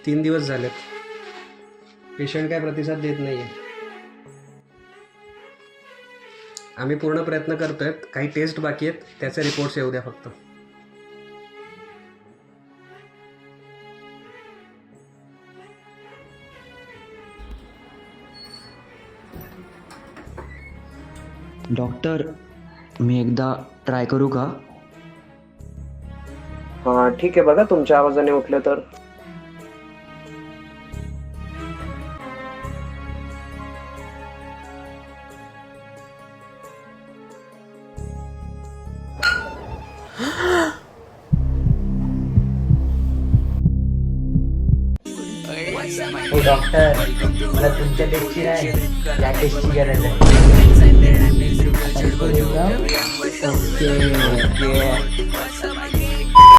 3 दिवस झालेत. पेशंट काय प्रतिसाद देत नाही आहे. आम्ही पूर्ण प्रयत्न करतोय. काही टेस्ट बाकी आहेत, त्याचे रिपोर्ट्स येऊ द्या फक्त. डॉक्टर, मी एकदा ट्राय करू का? हां ठीक आहे, बघा तुमच्या आवाजाने उठलं तर. हो डॉक्टर, मला तुमच्या टेस्टची नाही, या टेस्टची गरज आहे. Okay okay